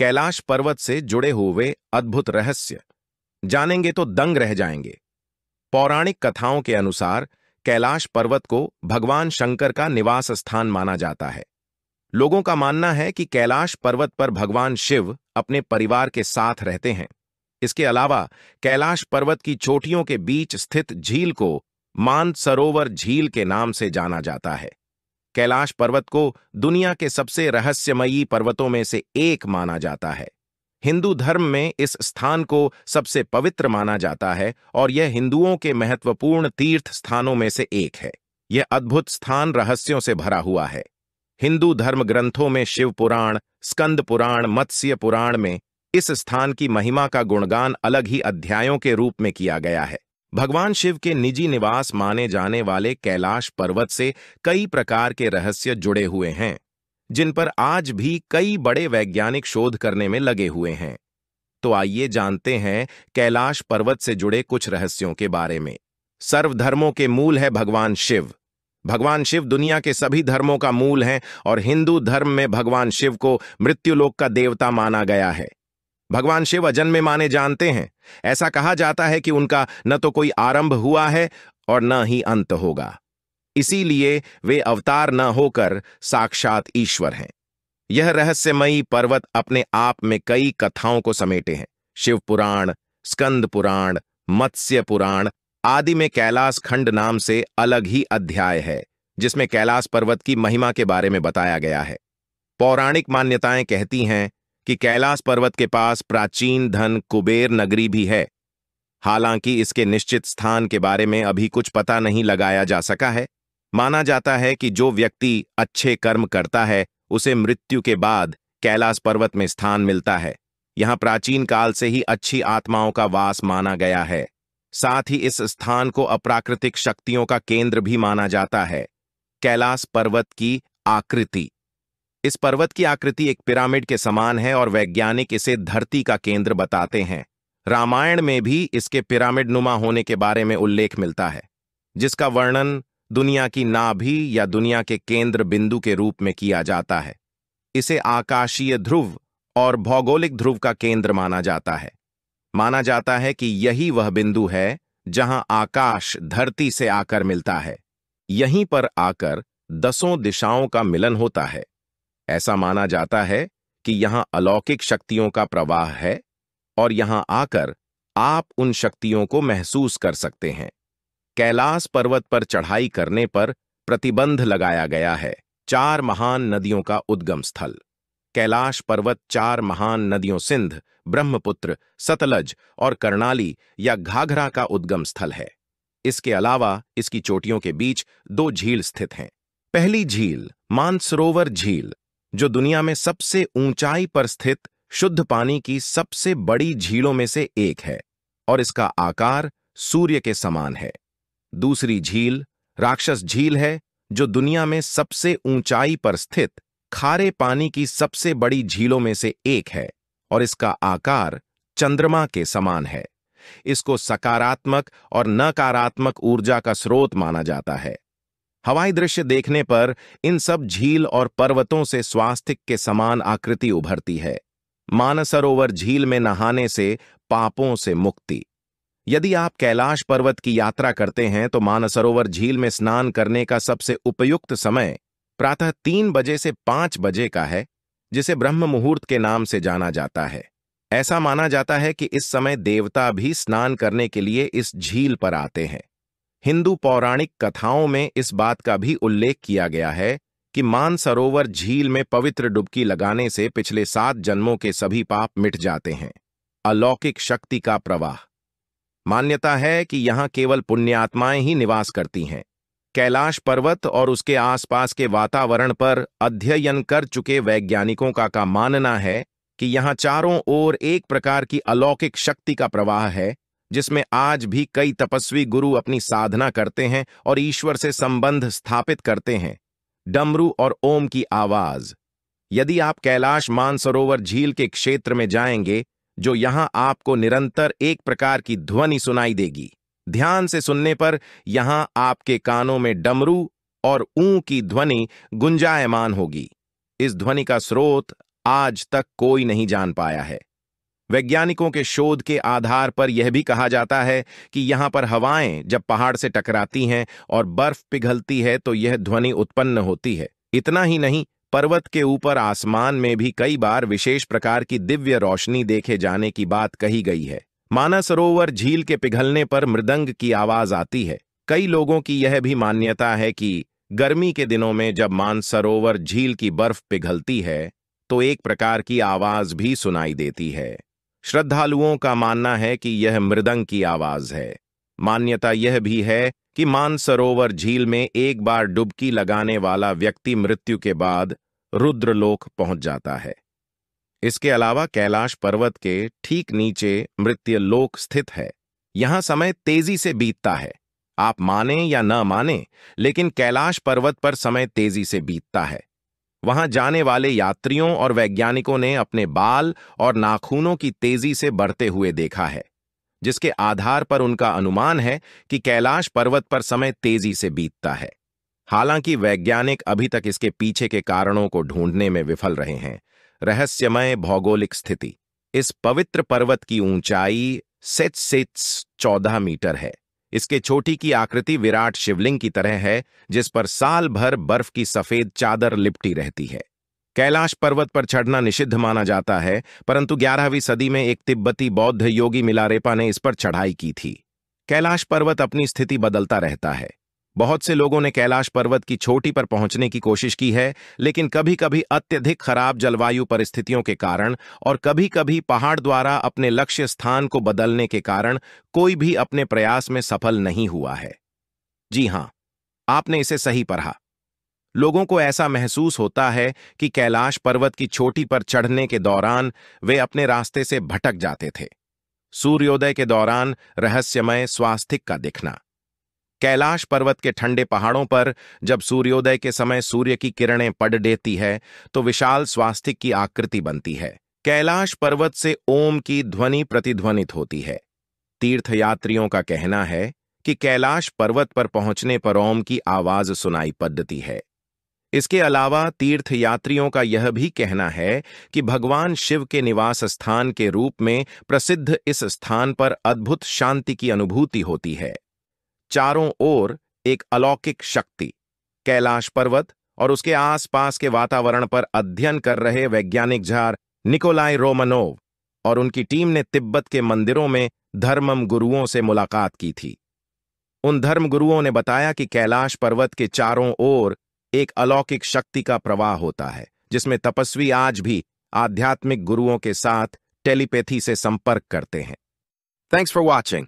कैलाश पर्वत से जुड़े हुए अद्भुत रहस्य जानेंगे तो दंग रह जाएंगे। पौराणिक कथाओं के अनुसार कैलाश पर्वत को भगवान शंकर का निवास स्थान माना जाता है। लोगों का मानना है कि कैलाश पर्वत पर भगवान शिव अपने परिवार के साथ रहते हैं। इसके अलावा कैलाश पर्वत की चोटियों के बीच स्थित झील को मानसरोवर झील के नाम से जाना जाता है। कैलाश पर्वत को दुनिया के सबसे रहस्यमयी पर्वतों में से एक माना जाता है। हिंदू धर्म में इस स्थान को सबसे पवित्र माना जाता है और यह हिंदुओं के महत्वपूर्ण तीर्थ स्थानों में से एक है। यह अद्भुत स्थान रहस्यों से भरा हुआ है। हिंदू धर्म ग्रंथों में शिव पुराण, स्कंद पुराण, मत्स्य पुराण में इस स्थान की महिमा का गुणगान अलग ही अध्यायों के रूप में किया गया है। भगवान शिव के निजी निवास माने जाने वाले कैलाश पर्वत से कई प्रकार के रहस्य जुड़े हुए हैं, जिन पर आज भी कई बड़े वैज्ञानिक शोध करने में लगे हुए हैं। तो आइए जानते हैं कैलाश पर्वत से जुड़े कुछ रहस्यों के बारे में। सर्वधर्मों के मूल है भगवान शिव। भगवान शिव दुनिया के सभी धर्मों का मूल हैं और हिंदू धर्म में भगवान शिव को मृत्युलोक का देवता माना गया है। भगवान शिव अजन्मे माने जानते हैं। ऐसा कहा जाता है कि उनका न तो कोई आरंभ हुआ है और न ही अंत होगा। इसीलिए वे अवतार न होकर साक्षात ईश्वर हैं। यह रहस्यमयी पर्वत अपने आप में कई कथाओं को समेटे हैं। शिव पुराण, स्कंद पुराण, मत्स्य पुराण आदि में कैलाश खंड नाम से अलग ही अध्याय है, जिसमें कैलाश पर्वत की महिमा के बारे में बताया गया है। पौराणिक मान्यताएं कहती हैं कि कैलाश पर्वत के पास प्राचीन धन कुबेर नगरी भी है। हालांकि इसके निश्चित स्थान के बारे में अभी कुछ पता नहीं लगाया जा सका है। माना जाता है कि जो व्यक्ति अच्छे कर्म करता है उसे मृत्यु के बाद कैलाश पर्वत में स्थान मिलता है। यहां प्राचीन काल से ही अच्छी आत्माओं का वास माना गया है। साथ ही इस स्थान को अप्राकृतिक शक्तियों का केंद्र भी माना जाता है। कैलाश पर्वत की आकृति। इस पर्वत की आकृति एक पिरामिड के समान है और वैज्ञानिक इसे धरती का केंद्र बताते हैं। रामायण में भी इसके पिरामिड नुमा होने के बारे में उल्लेख मिलता है, जिसका वर्णन दुनिया की नाभि या दुनिया के केंद्र बिंदु के रूप में किया जाता है। इसे आकाशीय ध्रुव और भौगोलिक ध्रुव का केंद्र माना जाता है। माना जाता है कि यही वह बिंदु है जहां आकाश धरती से आकर मिलता है। यहीं पर आकर 10 दिशाओं का मिलन होता है। ऐसा माना जाता है कि यहां अलौकिक शक्तियों का प्रवाह है और यहां आकर आप उन शक्तियों को महसूस कर सकते हैं। कैलाश पर्वत पर चढ़ाई करने पर प्रतिबंध लगाया गया है। 4 महान नदियों का उद्गम स्थल। कैलाश पर्वत 4 महान नदियों सिंध, ब्रह्मपुत्र, सतलज और कर्णाली या घाघरा का उद्गम स्थल है। इसके अलावा इसकी चोटियों के बीच 2 झील स्थित हैं। पहली झील मानसरोवर झील, जो दुनिया में सबसे ऊंचाई पर स्थित शुद्ध पानी की सबसे बड़ी झीलों में से एक है और इसका आकार सूर्य के समान है। दूसरी झील राक्षस झील है, जो दुनिया में सबसे ऊंचाई पर स्थित खारे पानी की सबसे बड़ी झीलों में से एक है और इसका आकार चंद्रमा के समान है। इसको सकारात्मक और नकारात्मक ऊर्जा का स्रोत माना जाता है। हवाई दृश्य देखने पर इन सब झील और पर्वतों से स्वास्तिक के समान आकृति उभरती है। मानसरोवर झील में नहाने से पापों से मुक्ति। यदि आप कैलाश पर्वत की यात्रा करते हैं तो मानसरोवर झील में स्नान करने का सबसे उपयुक्त समय प्रातः 3 बजे से 5 बजे का है, जिसे ब्रह्म मुहूर्त के नाम से जाना जाता है। ऐसा माना जाता है कि इस समय देवता भी स्नान करने के लिए इस झील पर आते हैं। हिंदू पौराणिक कथाओं में इस बात का भी उल्लेख किया गया है कि मानसरोवर झील में पवित्र डुबकी लगाने से पिछले 7 जन्मों के सभी पाप मिट जाते हैं। अलौकिक शक्ति का प्रवाह। मान्यता है कि यहां केवल पुण्यात्माएं ही निवास करती हैं। कैलाश पर्वत और उसके आसपास के वातावरण पर अध्ययन कर चुके वैज्ञानिकों का मानना है कि यहां चारों ओर एक प्रकार की अलौकिक शक्ति का प्रवाह है, जिसमें आज भी कई तपस्वी गुरु अपनी साधना करते हैं और ईश्वर से संबंध स्थापित करते हैं। डमरू और ओम की आवाज। यदि आप कैलाश मानसरोवर झील के क्षेत्र में जाएंगे, जो यहां आपको निरंतर एक प्रकार की ध्वनि सुनाई देगी। ध्यान से सुनने पर यहां आपके कानों में डमरू और ऊं की ध्वनि गुंजायमान होगी। इस ध्वनि का स्रोत आज तक कोई नहीं जान पाया है। वैज्ञानिकों के शोध के आधार पर यह भी कहा जाता है कि यहां पर हवाएं जब पहाड़ से टकराती हैं और बर्फ पिघलती है तो यह ध्वनि उत्पन्न होती है। इतना ही नहीं, पर्वत के ऊपर आसमान में भी कई बार विशेष प्रकार की दिव्य रोशनी देखे जाने की बात कही गई है। मानसरोवर झील के पिघलने पर मृदंग की आवाज आती है। कई लोगों की यह भी मान्यता है कि गर्मी के दिनों में जब मानसरोवर झील की बर्फ पिघलती है तो एक प्रकार की आवाज भी सुनाई देती है। श्रद्धालुओं का मानना है कि यह मृदंग की आवाज है। मान्यता यह भी है कि मानसरोवर झील में एक बार डुबकी लगाने वाला व्यक्ति मृत्यु के बाद रुद्रलोक पहुंच जाता है। इसके अलावा कैलाश पर्वत के ठीक नीचे मृत्युलोक स्थित है। यहां समय तेजी से बीतता है। आप माने या न माने, लेकिन कैलाश पर्वत पर समय तेजी से बीतता है। वहां जाने वाले यात्रियों और वैज्ञानिकों ने अपने बाल और नाखूनों की तेजी से बढ़ते हुए देखा है, जिसके आधार पर उनका अनुमान है कि कैलाश पर्वत पर समय तेजी से बीतता है। हालांकि वैज्ञानिक अभी तक इसके पीछे के कारणों को ढूंढने में विफल रहे हैं। रहस्यमय भौगोलिक स्थिति। इस पवित्र पर्वत की ऊंचाई 14 मीटर है। इसके चोटी की आकृति विराट शिवलिंग की तरह है, जिस पर साल भर बर्फ की सफेद चादर लिपटी रहती है। कैलाश पर्वत पर चढ़ना निषिद्ध माना जाता है, परंतु 11वीं सदी में एक तिब्बती बौद्ध योगी मिलारेपा ने इस पर चढ़ाई की थी। कैलाश पर्वत अपनी स्थिति बदलता रहता है। बहुत से लोगों ने कैलाश पर्वत की चोटी पर पहुंचने की कोशिश की है, लेकिन कभी कभी अत्यधिक खराब जलवायु परिस्थितियों के कारण और कभी कभी पहाड़ द्वारा अपने लक्ष्य स्थान को बदलने के कारण कोई भी अपने प्रयास में सफल नहीं हुआ है। जी हां, आपने इसे सही पढ़ा। लोगों को ऐसा महसूस होता है कि कैलाश पर्वत की चोटी पर चढ़ने के दौरान वे अपने रास्ते से भटक जाते थे। सूर्योदय के दौरान रहस्यमय स्वास्तिक का दिखना। कैलाश पर्वत के ठंडे पहाड़ों पर जब सूर्योदय के समय सूर्य की किरणें पड़ देती है तो विशाल स्वास्तिक की आकृति बनती है। कैलाश पर्वत से ओम की ध्वनि प्रतिध्वनित होती है। तीर्थयात्रियों का कहना है कि कैलाश पर्वत पर पहुंचने पर ओम की आवाज सुनाई पड़ती है। इसके अलावा तीर्थयात्रियों का यह भी कहना है कि भगवान शिव के निवास स्थान के रूप में प्रसिद्ध इस स्थान पर अद्भुत शांति की अनुभूति होती है। चारों ओर एक अलौकिक शक्ति। कैलाश पर्वत और उसके आसपास के वातावरण पर अध्ययन कर रहे वैज्ञानिक जार निकोलाई रोमानोव और उनकी टीम ने तिब्बत के मंदिरों में धर्म गुरुओं से मुलाकात की थी। उन धर्म गुरुओं ने बताया कि कैलाश पर्वत के चारों ओर एक अलौकिक शक्ति का प्रवाह होता है, जिसमें तपस्वी आज भी आध्यात्मिक गुरुओं के साथ टेलीपैथी से संपर्क करते हैं। Thanks for watching.